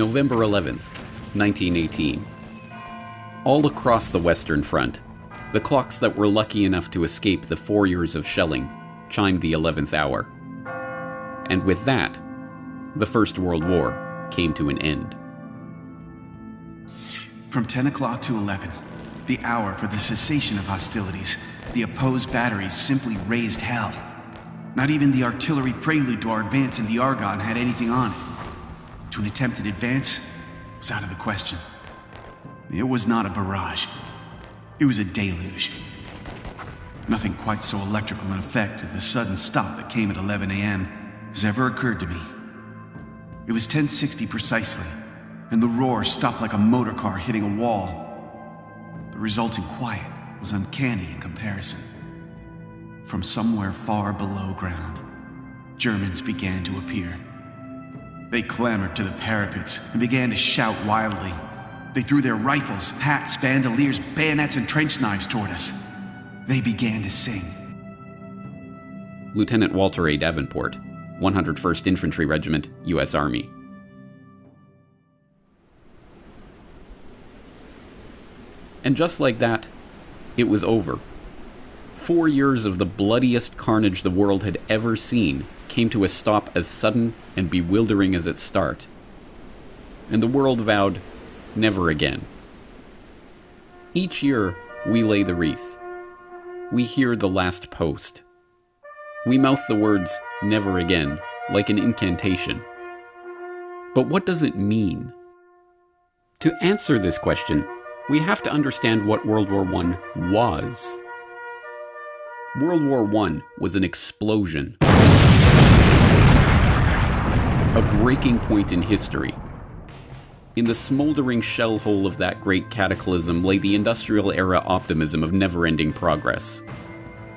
November 11th, 1918. All across the Western Front, the clocks that were lucky enough to escape the 4 years of shelling chimed the 11th hour. And with that, the First World War came to an end. From 10 o'clock to 11, the hour for the cessation of hostilities, the opposed batteries simply raised hell. Not even the artillery prelude to our advance in the Argonne had anything on it. To an attempted advance was out of the question. It was not a barrage. It was a deluge. Nothing quite so electrical in effect as the sudden stop that came at 11 a.m. has ever occurred to me. It was 10:60 precisely, and the roar stopped like a motor car hitting a wall. The resulting quiet was uncanny in comparison. From somewhere far below ground, Germans began to appear. They clambered to the parapets and began to shout wildly. They threw their rifles, hats, bandoliers, bayonets, and trench knives toward us. They began to sing. Lieutenant Walter A. Davenport, 101st Infantry Regiment, U.S. Army. And just like that, it was over. 4 years of the bloodiest carnage the world had ever seen came to a stop as sudden and bewildering as its start. And the world vowed, never again. Each year, we lay the wreath. We hear the last post. We mouth the words, never again, like an incantation. But what does it mean? To answer this question, we have to understand what World War I was. World War I was an explosion. A breaking point in history. In the smoldering shell hole of that great cataclysm lay the industrial era optimism of never-ending progress.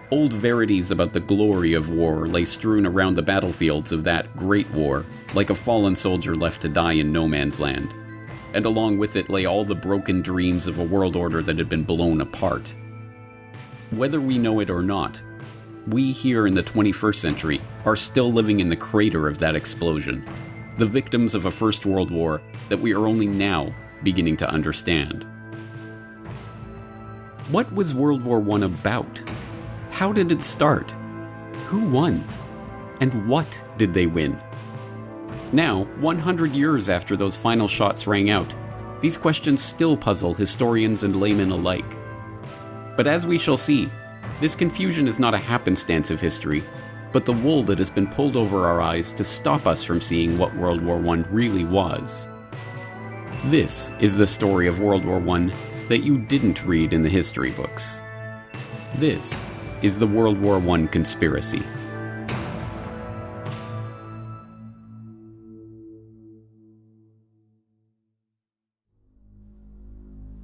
Old verities about the glory of war lay strewn around the battlefields of that great war, like a fallen soldier left to die in no man's land. And along with it lay all the broken dreams of a world order that had been blown apart. Whether we know it or not, we here in the 21st century are still living in the crater of that explosion, the victims of a First World War that we are only now beginning to understand. What was World War I about? How did it start? Who won? And what did they win? Now, 100 years after those final shots rang out, these questions still puzzle historians and laymen alike. But as we shall see, this confusion is not a happenstance of history, but the wool that has been pulled over our eyes to stop us from seeing what World War I really was. This is the story of World War I that you didn't read in the history books. This is the World War I conspiracy.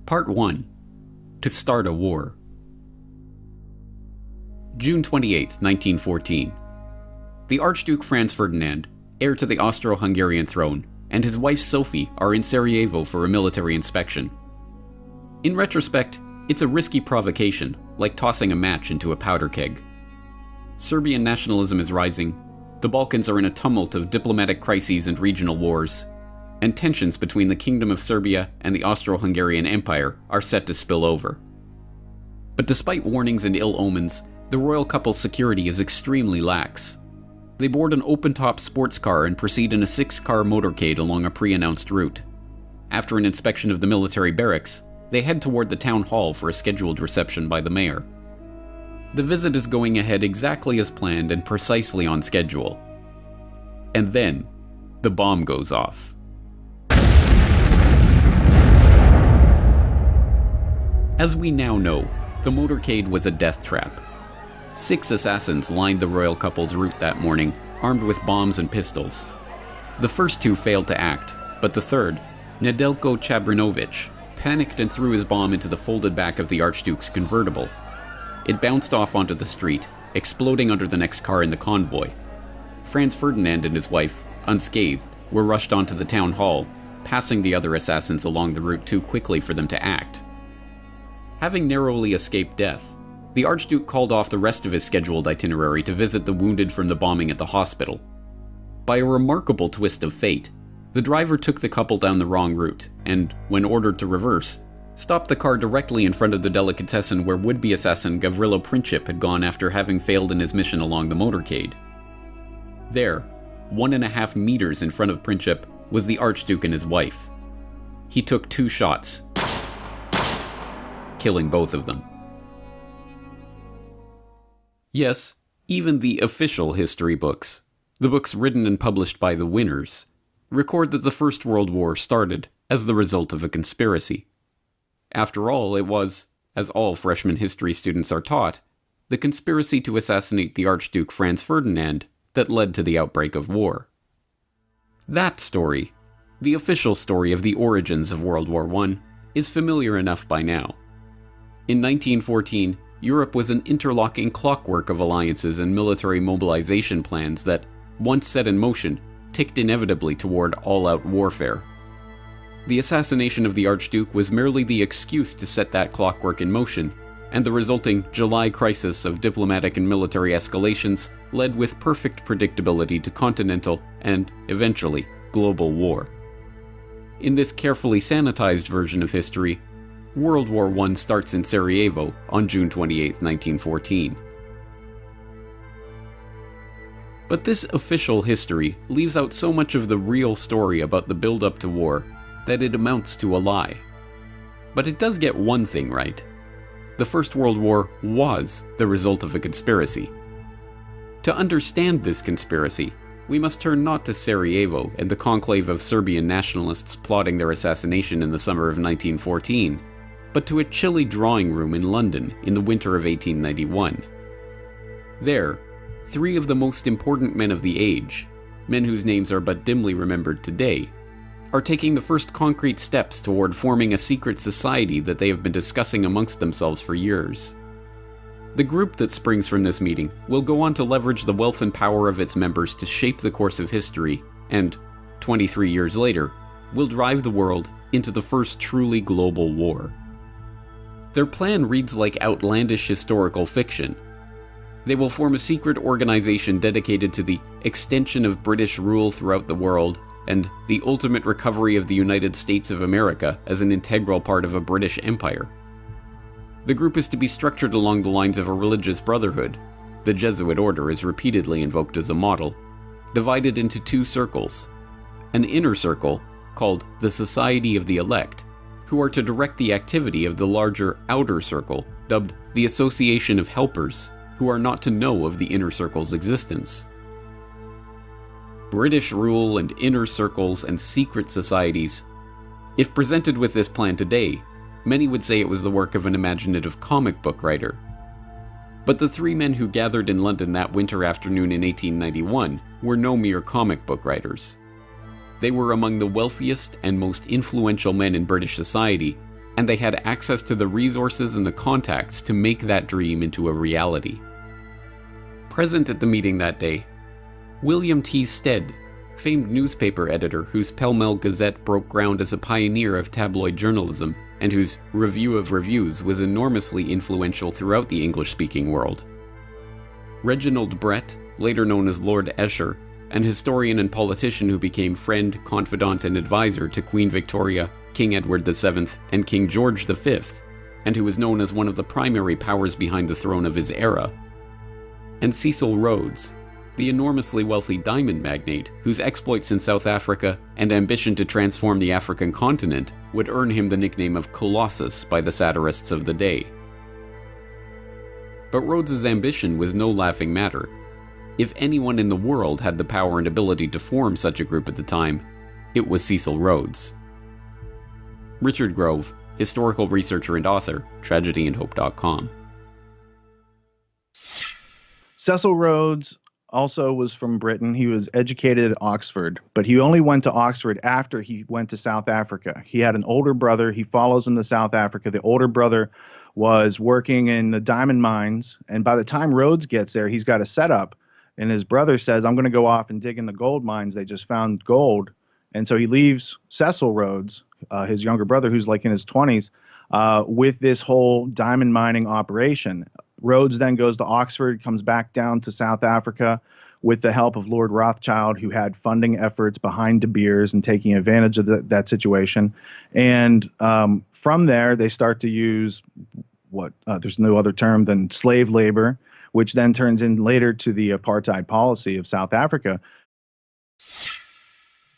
Part 1. To start a war. June 28, 1914. The Archduke Franz Ferdinand, heir to the Austro-Hungarian throne, and his wife Sophie are in Sarajevo for a military inspection. In retrospect, it's a risky provocation, like tossing a match into a powder keg. Serbian nationalism is rising, the Balkans are in a tumult of diplomatic crises and regional wars, and tensions between the Kingdom of Serbia and the Austro-Hungarian Empire are set to spill over. But despite warnings and ill omens, the royal couple's security is extremely lax. They board an open-top sports car and proceed in a 6-car motorcade along a pre-announced route. After an inspection of the military barracks, they head toward the town hall for a scheduled reception by the mayor. The visit is going ahead exactly as planned and precisely on schedule. And then, the bomb goes off. As we now know, the motorcade was a death trap. 6 assassins lined the royal couple's route that morning, armed with bombs and pistols. The first 2 failed to act, but the third, Nedeljko Chabrinovic, panicked and threw his bomb into the folded back of the Archduke's convertible. It bounced off onto the street, exploding under the next car in the convoy. Franz Ferdinand and his wife, unscathed, were rushed onto the town hall, passing the other assassins along the route too quickly for them to act. Having narrowly escaped death, the Archduke called off the rest of his scheduled itinerary to visit the wounded from the bombing at the hospital. By a remarkable twist of fate, The driver took the couple down the wrong route, and, when ordered to reverse, stopped the car directly in front of the delicatessen where would-be assassin Gavrilo Princip had gone after having failed in his mission along the motorcade. There, 1.5 meters in front of Princip, was the Archduke and his wife. He took 2 shots, killing both of them. Yes, even the official history books, the books written and published by the winners, record that the First World War started as the result of a conspiracy. After all, it was, as all freshman history students are taught, the conspiracy to assassinate the Archduke Franz Ferdinand that led to the outbreak of war. That story, the official story of the origins of World War I, is familiar enough by now. In 1914, Europe was an interlocking clockwork of alliances and military mobilization plans that, once set in motion, ticked inevitably toward all-out warfare. The assassination of the Archduke was merely the excuse to set that clockwork in motion, and the resulting July crisis of diplomatic and military escalations led with perfect predictability to continental and, eventually, global war. In this carefully sanitized version of history, World War I starts in Sarajevo on June 28, 1914. But this official history leaves out so much of the real story about the build-up to war that it amounts to a lie. But it does get one thing right. The First World War was the result of a conspiracy. To understand this conspiracy, we must turn not to Sarajevo and the conclave of Serbian nationalists plotting their assassination in the summer of 1914, but to a chilly drawing room in London in the winter of 1891. There, 3 of the most important men of the age, men whose names are but dimly remembered today, are taking the first concrete steps toward forming a secret society that they have been discussing amongst themselves for years. The group that springs from this meeting will go on to leverage the wealth and power of its members to shape the course of history, and, 23 years later, will drive the world into the first truly global war. Their plan reads like outlandish historical fiction. They will form a secret organization dedicated to the extension of British rule throughout the world and the ultimate recovery of the United States of America as an integral part of a British empire. The group is to be structured along the lines of a religious brotherhood. The Jesuit order is repeatedly invoked as a model, divided into 2 circles. An inner circle, called the Society of the Elect, who are to direct the activity of the larger outer circle, dubbed the Association of Helpers, who are not to know of the inner circle's existence. British rule and inner circles and secret societies. If presented with this plan today, many would say it was the work of an imaginative comic book writer. But the 3 men who gathered in London that winter afternoon in 1891 were no mere comic book writers. They were among the wealthiest and most influential men in British society, and they had access to the resources and the contacts to make that dream into a reality. Present at the meeting that day, William T. Stead, famed newspaper editor whose Pall Mall Gazette broke ground as a pioneer of tabloid journalism and whose Review of Reviews was enormously influential throughout the English-speaking world. Reginald Brett, later known as Lord Esher, an historian and politician who became friend, confidant, and advisor to Queen Victoria, King Edward VII, and King George V, and who was known as one of the primary powers behind the throne of his era. And Cecil Rhodes, the enormously wealthy diamond magnate whose exploits in South Africa and ambition to transform the African continent would earn him the nickname of Colossus by the satirists of the day. But Rhodes's ambition was no laughing matter. If anyone in the world had the power and ability to form such a group at the time, it was Cecil Rhodes. Richard Grove, historical researcher and author, tragedyandhope.com. Cecil Rhodes also was from Britain. He was educated at Oxford, but he only went to Oxford after he went to South Africa. He had an older brother. He follows him to South Africa. The older brother was working in the diamond mines, and by the time Rhodes gets there, he's got a setup, and his brother says, I'm going to go off and dig in the gold mines. They just found gold. And so he leaves Cecil Rhodes, his younger brother, who's like in his 20s, with this whole diamond mining operation. Rhodes then goes to Oxford, comes back down to South Africa, with the help of Lord Rothschild, who had funding efforts behind De Beers and taking advantage of that situation. And from there, they start to use there's no other term than slave labor, which then turns in later to the apartheid policy of South Africa.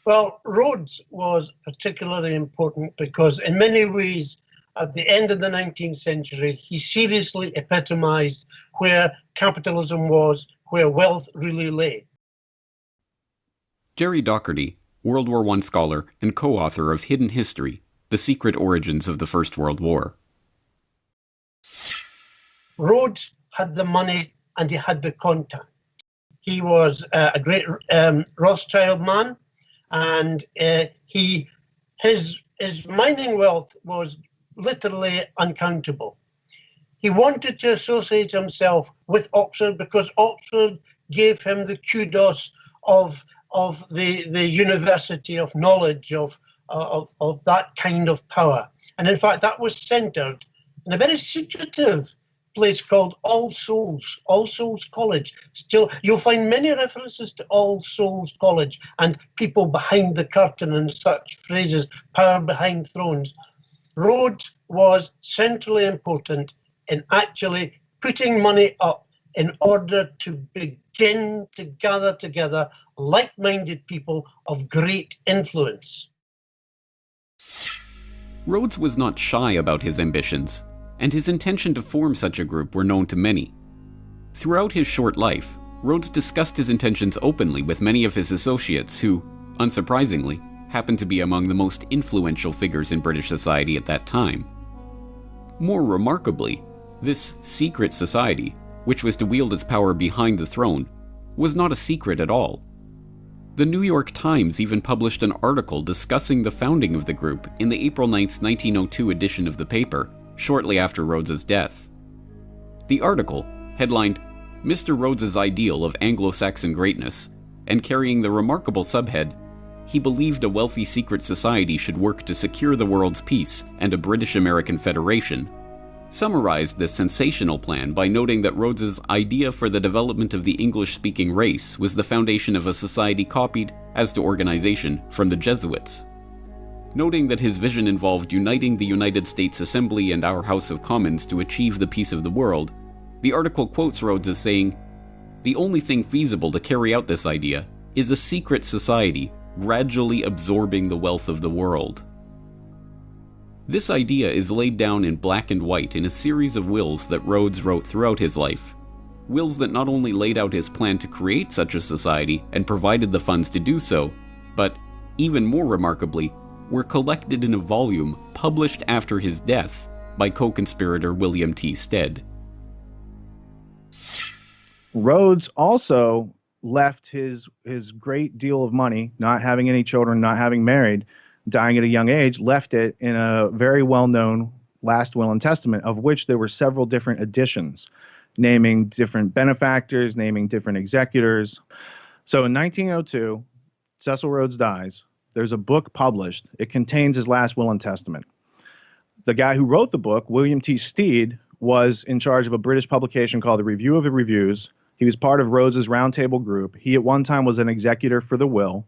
Well, Rhodes was particularly important because in many ways, at the end of the 19th century, he seriously epitomized where capitalism was, where wealth really lay. Jerry Docherty, World War I scholar and co-author of Hidden History, The Secret Origins of the First World War. Rhodes had the money and he had the contact. He was a great Rothschild man, and his mining wealth was literally uncountable. He wanted to associate himself with Oxford because Oxford gave him the kudos of the university of knowledge, of that kind of power. And in fact, that was centered in a very secretive place called All Souls College. Still, you'll find many references to All Souls College and people behind the curtain and such phrases, power behind thrones. Rhodes was centrally important in actually putting money up in order to begin to gather together like-minded people of great influence. Rhodes was not shy about his ambitions, and his intention to form such a group were known to many. Throughout his short life, Rhodes discussed his intentions openly with many of his associates who, unsurprisingly, happened to be among the most influential figures in British society at that time. More remarkably, this secret society, which was to wield its power behind the throne, was not a secret at all. The New York Times even published an article discussing the founding of the group in the April 9, 1902 edition of the paper, shortly after Rhodes's death. The article, headlined "Mr. Rhodes's Ideal of Anglo-Saxon Greatness," and carrying the remarkable subhead, "He believed a wealthy secret society should work to secure the world's peace and a British-American federation," summarized this sensational plan by noting that Rhodes's idea for the development of the English-speaking race was the foundation of a society copied, as to organization, from the Jesuits. Noting that his vision involved uniting the United States Assembly and our House of Commons to achieve the peace of the world, the article quotes Rhodes as saying, "The only thing feasible to carry out this idea is a secret society gradually absorbing the wealth of the world." This idea is laid down in black and white in a series of wills that Rhodes wrote throughout his life. Wills that not only laid out his plan to create such a society and provided the funds to do so, but, even more remarkably, were collected in a volume published after his death by co-conspirator William T. Stead. Rhodes also left his great deal of money, not having any children, not having married, dying at a young age, left it in a very well-known last will and testament, of which there were several different editions, naming different benefactors, naming different executors. So in 1902, Cecil Rhodes dies. There's a book published. It contains his last will and testament. The guy who wrote the book, William T. Stead, was in charge of a British publication called the Review of the Reviews. He was part of Rhodes's roundtable group. He at one time was an executor for the will.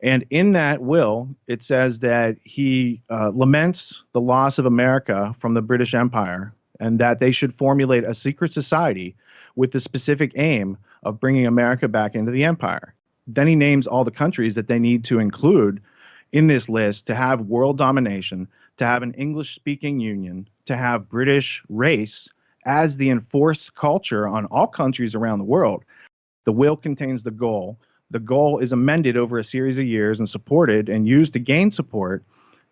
And in that will, it says that he laments the loss of America from the British Empire and that they should formulate a secret society with the specific aim of bringing America back into the empire. Then he names all the countries that they need to include in this list to have world domination, to have an English-speaking union, to have British race as the enforced culture on all countries around the world. The will contains the goal. The goal is amended over a series of years and supported and used to gain support.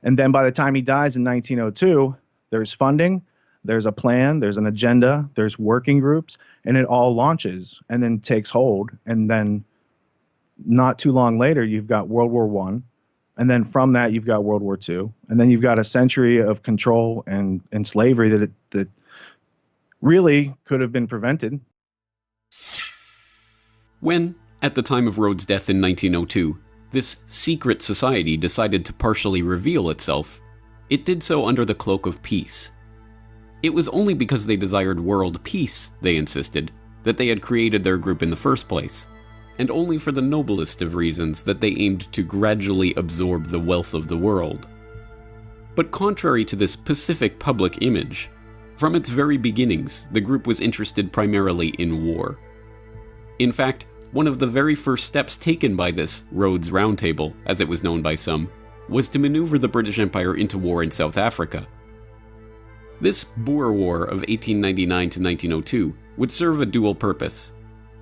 And then by the time he dies in 1902, there's funding, there's a plan, there's an agenda, there's working groups, and it all launches and then takes hold. And then not too long later, you've got World War I. And then from that, you've got World War II. And then you've got a century of control and slavery that really could have been prevented. When, at the time of Rhodes' death in 1902, this secret society decided to partially reveal itself, it did so under the cloak of peace. It was only because they desired world peace, they insisted, that they had created their group in the first place. and only for the noblest of reasons that they aimed to gradually absorb the wealth of the world. But contrary to this pacific public image, from its very beginnings, the group was interested primarily in war. In fact, one of the very first steps taken by this Rhodes Roundtable, as it was known by some, was to maneuver the British Empire into war in South Africa. This Boer War of 1899 to 1902 would serve a dual purpose.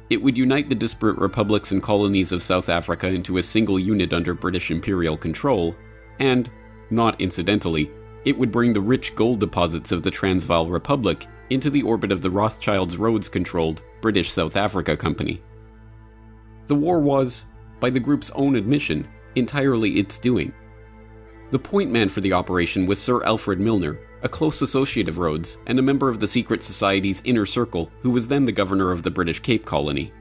It would unite the disparate republics and colonies of South Africa into a single unit under British imperial control, and, not incidentally, it would bring the rich gold deposits of the Transvaal Republic into the orbit of the Rothschilds Rhodes-controlled British South Africa Company. The war was, by the group's own admission, entirely its doing. The point man for the operation was Sir Alfred Milner, a close associate of Rhodes and a member of the secret society's inner circle who was then the governor of the British Cape Colony.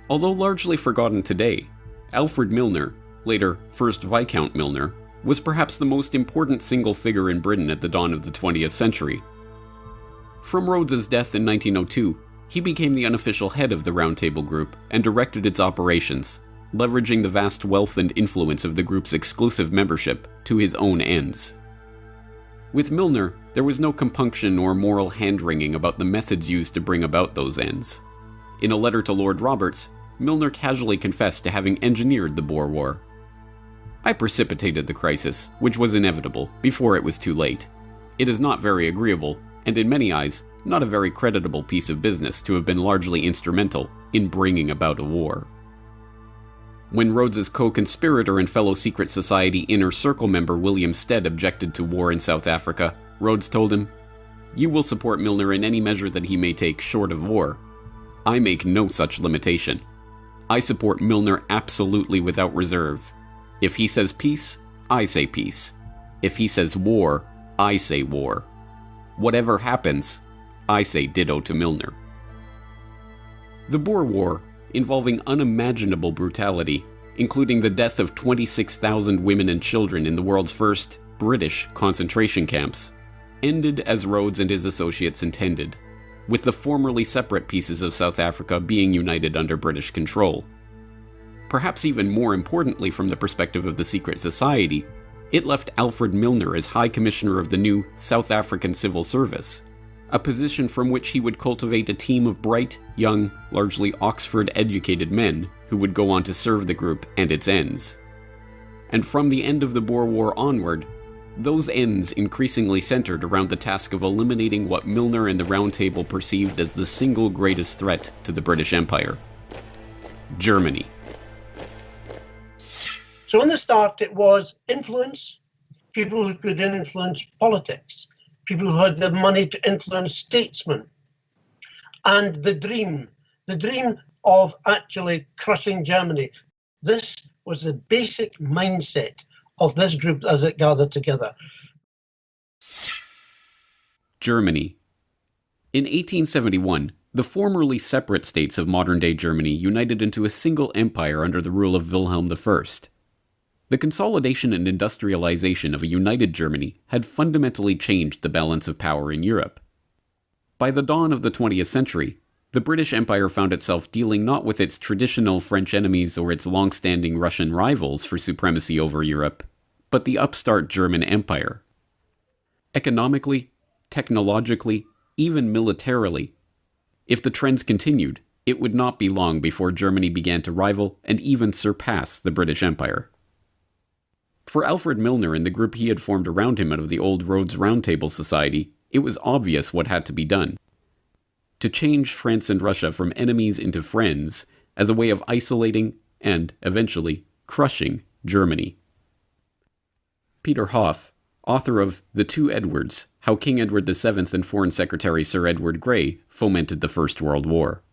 Although largely forgotten today, Alfred Milner, later First Viscount Milner, was perhaps the most important single figure in Britain at the dawn of the 20th century. From Rhodes's death in 1902, he became the unofficial head of the Round Table Group and directed its operations, leveraging the vast wealth and influence of the group's exclusive membership to his own ends. With Milner, there was no compunction or moral hand-wringing about the methods used to bring about those ends. In a letter to Lord Roberts, Milner casually confessed to having engineered the Boer War. "I precipitated the crisis, which was inevitable, before it was too late. It is not very agreeable, and in many eyes, not a very creditable piece of business to have been largely instrumental in bringing about a war." When Rhodes's co-conspirator and fellow secret society Inner Circle member William Stead objected to war in South Africa, Rhodes told him, "You will support Milner in any measure that he may take short of war. I make no such limitation. I support Milner absolutely without reserve. If he says peace, I say peace. If he says war, I say war. Whatever happens, I say ditto to Milner." The Boer War, involving unimaginable brutality, including the death of 26,000 women and children in the world's first British concentration camps, ended as Rhodes and his associates intended, with the formerly separate pieces of South Africa being united under British control. Perhaps even more importantly from the perspective of the secret society, it left Alfred Milner as High Commissioner of the new South African Civil Service, a position from which he would cultivate a team of bright, young, largely Oxford-educated men who would go on to serve the group and its ends. And from the end of the Boer War onward, those ends increasingly centered around the task of eliminating what Milner and the Round Table perceived as the single greatest threat to the British Empire: Germany. So in the start, it was influence, people who could influence politics, people who had the money to influence statesmen, and the dream of actually crushing Germany. This was the basic mindset of this group as it gathered together. Germany. In 1871, the formerly separate states of modern-day Germany united into a single empire under the rule of Wilhelm I. The consolidation and industrialization of a united Germany had fundamentally changed the balance of power in Europe. By the dawn of the 20th century, the British Empire found itself dealing not with its traditional French enemies or its long-standing Russian rivals for supremacy over Europe, but the upstart German Empire. Economically, technologically, even militarily, if the trends continued, it would not be long before Germany began to rival and even surpass the British Empire. For Alfred Milner and the group he had formed around him out of the old Rhodes Roundtable Society, it was obvious what had to be done. To change France and Russia from enemies into friends as a way of isolating and, eventually, crushing Germany. Peter Hoff, author of The Two Edwards, How King Edward VII and Foreign Secretary Sir Edward Grey Fomented the First World War.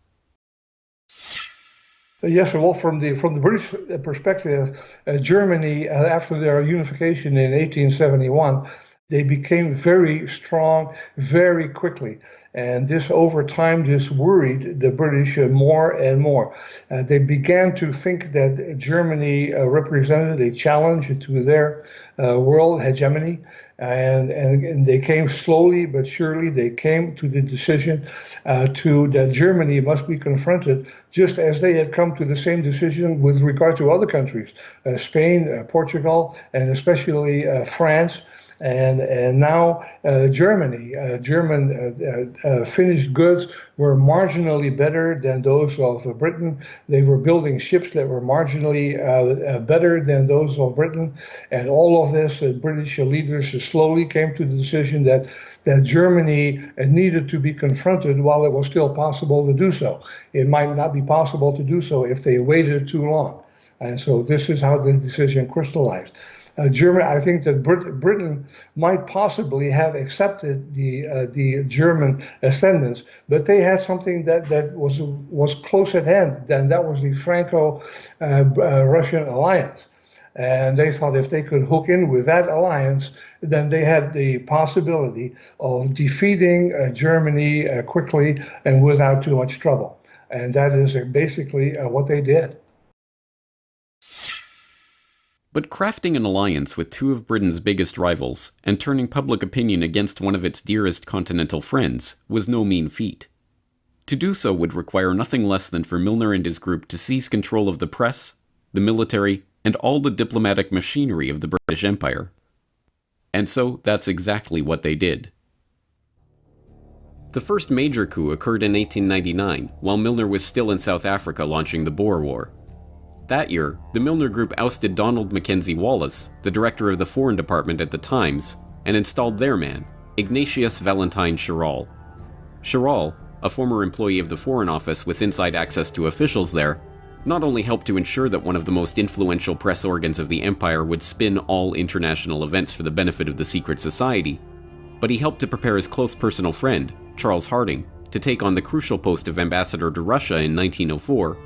Yes, well, from the British perspective, Germany, after their unification in 1871, They became very strong very quickly. And this, over time, this worried the British more and more. They began to think that Germany represented a challenge to their world hegemony. And they came slowly but surely. They came to the decision that Germany must be confronted, just as they had come to the same decision with regard to other countries, Spain, Portugal, and especially France. And now Germany. German finished goods were marginally better than those of Britain. They were building ships that were marginally better than those of Britain. And all of this, British leaders slowly came to the decision that Germany needed to be confronted while it was still possible to do so. It might not be possible to do so if they waited too long. And so this is how the decision crystallized. Germany, I think that Britain might possibly have accepted the German ascendance, but they had something that was close at hand. Then that was the Franco-Russian alliance, and they thought if they could hook in with that alliance, then they had the possibility of defeating Germany quickly and without too much trouble. And that is basically what they did. But crafting an alliance with two of Britain's biggest rivals and turning public opinion against one of its dearest continental friends was no mean feat. To do so would require nothing less than for Milner and his group to seize control of the press, the military, and all the diplomatic machinery of the British Empire. And so that's exactly what they did. The first major coup occurred in 1899, while Milner was still in South Africa launching the Boer War. That year, the Milner Group ousted Donald Mackenzie Wallace, the director of the Foreign Department at the Times, and installed their man, Ignatius Valentine Schirall. Schirall, a former employee of the Foreign Office with inside access to officials there, not only helped to ensure that one of the most influential press organs of the empire would spin all international events for the benefit of the secret society, but he helped to prepare his close personal friend, Charles Harding, to take on the crucial post of ambassador to Russia in 1904,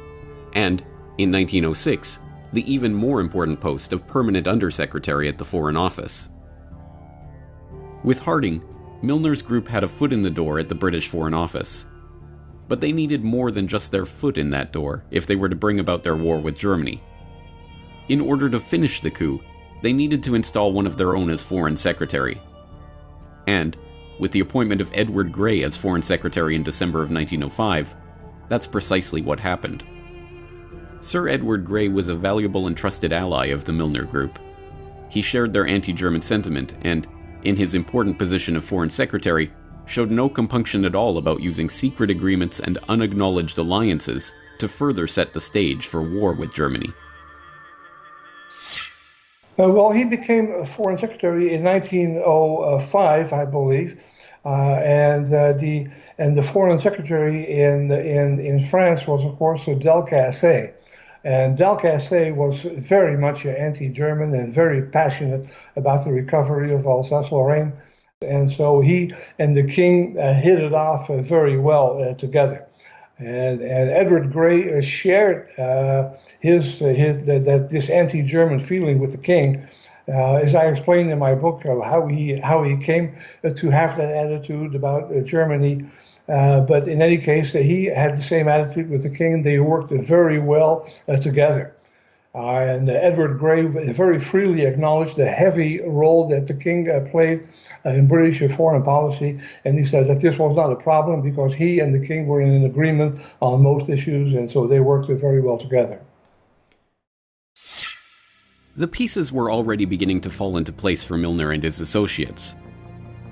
and, in 1906, the even more important post of permanent undersecretary at the Foreign Office. With Harding, Milner's group had a foot in the door at the British Foreign Office. But they needed more than just their foot in that door if they were to bring about their war with Germany. In order to finish the coup, they needed to install one of their own as Foreign Secretary. And, with the appointment of Edward Grey as Foreign Secretary in December of 1905, that's precisely what happened. Sir Edward Grey was a valuable and trusted ally of the Milner Group. He shared their anti-German sentiment and, in his important position of Foreign Secretary, showed no compunction at all about using secret agreements and unacknowledged alliances to further set the stage for war with Germany. Well, he became a Foreign Secretary in 1905, I believe, and the Foreign Secretary in France was, of course, Delcasse. And Delcasse was very much anti-German and very passionate about the recovery of Alsace-Lorraine. And so he and the king hit it off very well together. And Edward Grey shared this anti-German feeling with the king, as I explained in my book, how he came to have that attitude about Germany. But in any case, he had the same attitude with the king. They worked very well together. And Edward Grey very freely acknowledged the heavy role that the king played in British foreign policy. And he said that this was not a problem because he and the king were in an agreement on most issues, and so they worked very well together. The pieces were already beginning to fall into place for Milner and his associates.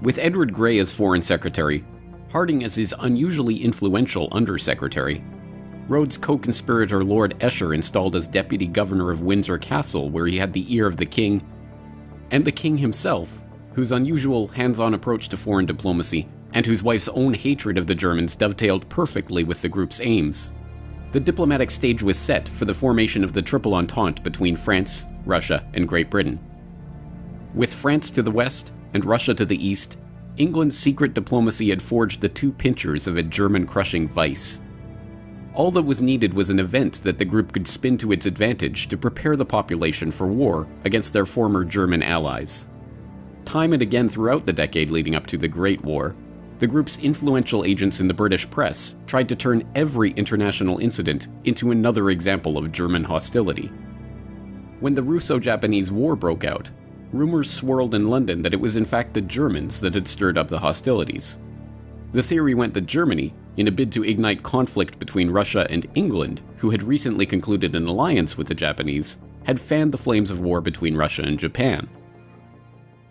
With Edward Grey as Foreign Secretary, Harding as his unusually influential Undersecretary, Rhodes' co-conspirator Lord Esher installed as Deputy Governor of Windsor Castle, where he had the ear of the king, and the king himself, whose unusual hands-on approach to foreign diplomacy and whose wife's own hatred of the Germans dovetailed perfectly with the group's aims. The diplomatic stage was set for the formation of the Triple Entente between France, Russia, and Great Britain. With France to the west and Russia to the east, England's secret diplomacy had forged the two pincers of a German-crushing vice. All that was needed was an event that the group could spin to its advantage to prepare the population for war against their former German allies. Time and again throughout the decade leading up to the Great War, the group's influential agents in the British press tried to turn every international incident into another example of German hostility. When the Russo-Japanese War broke out, rumors swirled in London that it was in fact the Germans that had stirred up the hostilities. The theory went that Germany, in a bid to ignite conflict between Russia and England, who had recently concluded an alliance with the Japanese, had fanned the flames of war between Russia and Japan.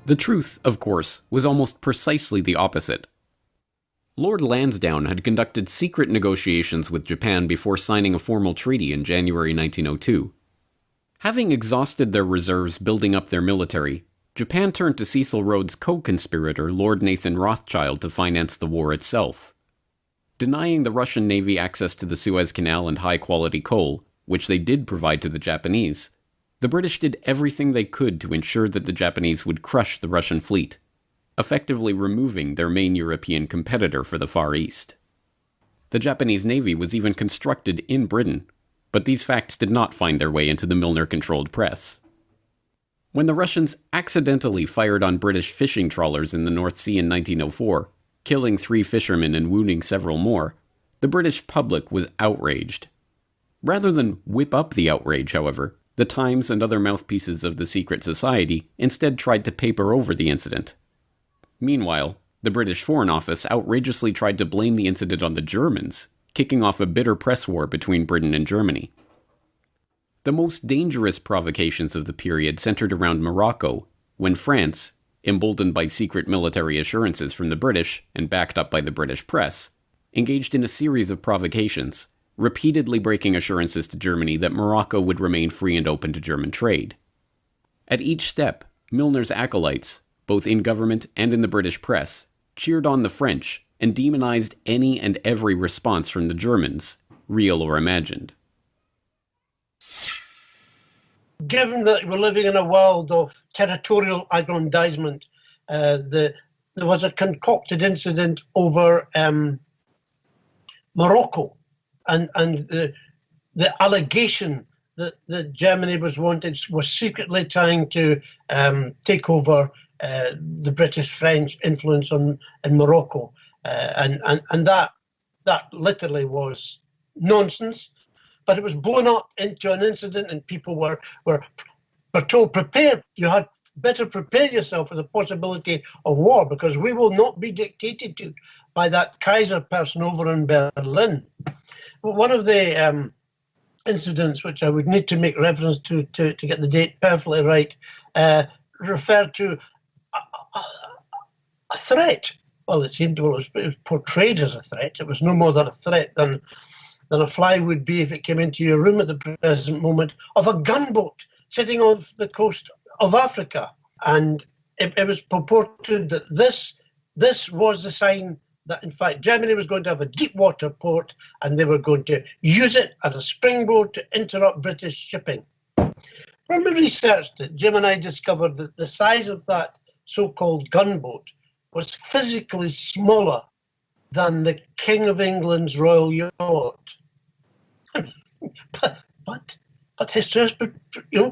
The truth, of course, was almost precisely the opposite. Lord Lansdowne had conducted secret negotiations with Japan before signing a formal treaty in January 1902. Having exhausted their reserves building up their military, Japan turned to Cecil Rhodes' co-conspirator Lord Nathan Rothschild to finance the war itself. Denying the Russian Navy access to the Suez Canal and high-quality coal, which they did provide to the Japanese, the British did everything they could to ensure that the Japanese would crush the Russian fleet, effectively removing their main European competitor for the Far East. The Japanese Navy was even constructed in Britain, but these facts did not find their way into the Milner-controlled press. When the Russians accidentally fired on British fishing trawlers in the North Sea in 1904, killing 3 fishermen and wounding several more, the British public was outraged. Rather than whip up the outrage, however, the Times and other mouthpieces of the secret society instead tried to paper over the incident. Meanwhile, the British Foreign Office outrageously tried to blame the incident on the Germans, kicking off a bitter press war between Britain and Germany. The most dangerous provocations of the period centered around Morocco, when France, emboldened by secret military assurances from the British and backed up by the British press, engaged in a series of provocations, repeatedly breaking assurances to Germany that Morocco would remain free and open to German trade. At each step, Milner's acolytes, both in government and in the British press, cheered on the French and demonized any and every response from the Germans, real or imagined. Given that we're living in a world of territorial aggrandizement, there was a concocted incident over Morocco, and the allegation that Germany was secretly trying to take over the British-French influence in Morocco, and that literally was nonsense. But it was blown up into an incident, and people were told, prepare. You had better prepare yourself for the possibility of war, because we will not be dictated to by that Kaiser person over in Berlin. One of the incidents, which I would need to make reference to get the date perfectly right, referred to a threat. Well, it was portrayed as a threat. It was no more than a threat than a fly would be if it came into your room at the present moment, of a gunboat sitting off the coast of Africa. And it was purported that this was the sign that, in fact, Germany was going to have a deep water port, and they were going to use it as a springboard to interrupt British shipping. When we researched it, Jim and I discovered that the size of that so-called gunboat was physically smaller than the King of England's Royal Yacht. But history has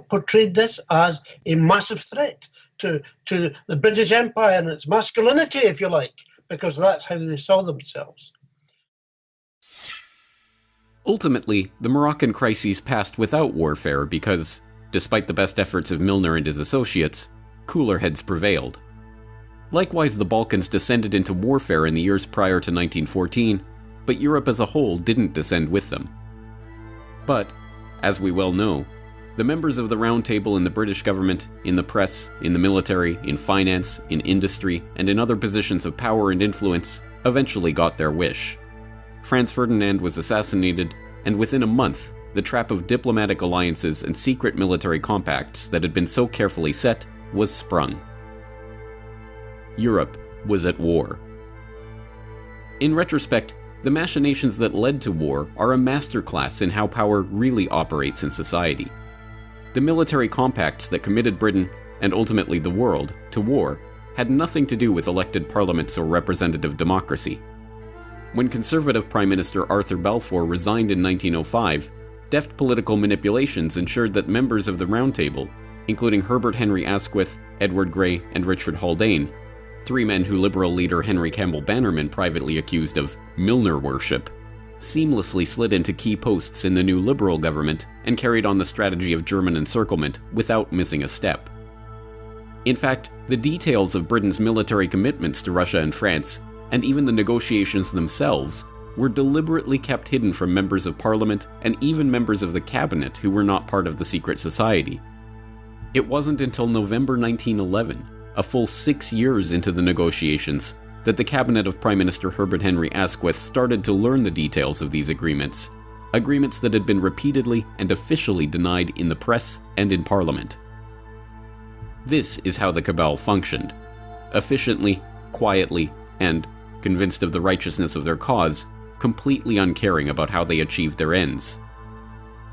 portrayed this as a massive threat to the British Empire and its masculinity, if you like, because that's how they saw themselves. Ultimately, the Moroccan crises passed without warfare because, despite the best efforts of Milner and his associates, cooler heads prevailed. Likewise, the Balkans descended into warfare in the years prior to 1914, but Europe as a whole didn't descend with them. But, as we well know, the members of the Round Table in the British government, in the press, in the military, in finance, in industry, and in other positions of power and influence eventually got their wish. Franz Ferdinand was assassinated, and within a month, the trap of diplomatic alliances and secret military compacts that had been so carefully set was sprung. Europe was at war. In retrospect, the machinations that led to war are a masterclass in how power really operates in society. The military compacts that committed Britain, and ultimately the world, to war had nothing to do with elected parliaments or representative democracy. When Conservative Prime Minister Arthur Balfour resigned in 1905, deft political manipulations ensured that members of the Round Table, including Herbert Henry Asquith, Edward Grey, and Richard Haldane, 3 men who Liberal leader Henry Campbell Bannerman privately accused of Milner worship, seamlessly slid into key posts in the new Liberal government and carried on the strategy of German encirclement without missing a step. In fact, the details of Britain's military commitments to Russia and France, and even the negotiations themselves, were deliberately kept hidden from members of Parliament and even members of the cabinet who were not part of the secret society. It wasn't until November 1911, a full 6 years into the negotiations, that the cabinet of Prime Minister Herbert Henry Asquith started to learn the details of these agreements that had been repeatedly and officially denied in the press and in Parliament. This is how the cabal functioned: efficiently, quietly, and, convinced of the righteousness of their cause, completely uncaring about how they achieved their ends.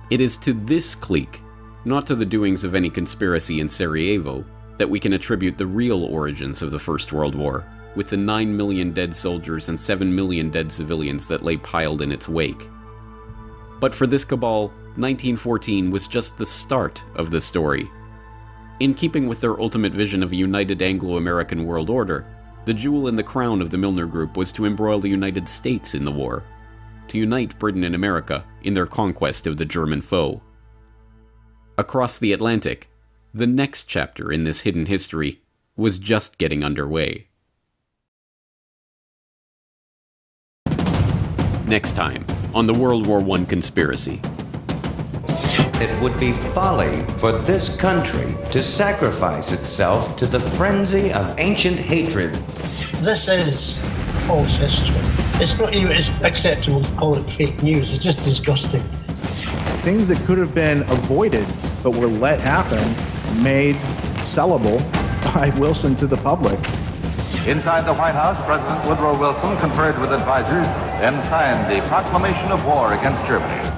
It is to this clique, not to the doings of any conspiracy in Sarajevo, that we can attribute the real origins of the First World War, with the 9 million dead soldiers and 7 million dead civilians that lay piled in its wake. But for this cabal, 1914 was just the start of the story. In keeping with their ultimate vision of a united Anglo-American world order, the jewel in the crown of the Milner Group was to embroil the United States in the war, to unite Britain and America in their conquest of the German foe. Across the Atlantic, the next chapter in this hidden history was just getting underway. Next time on the World War I Conspiracy. It would be folly for this country to sacrifice itself to the frenzy of ancient hatred. This is false history. It's not even acceptable to call it fake news. It's just disgusting. Things that could have been avoided but were let happen, made sellable by Wilson to the public. Inside the White House, President Woodrow Wilson conferred with advisors, then signed the proclamation of war against Germany.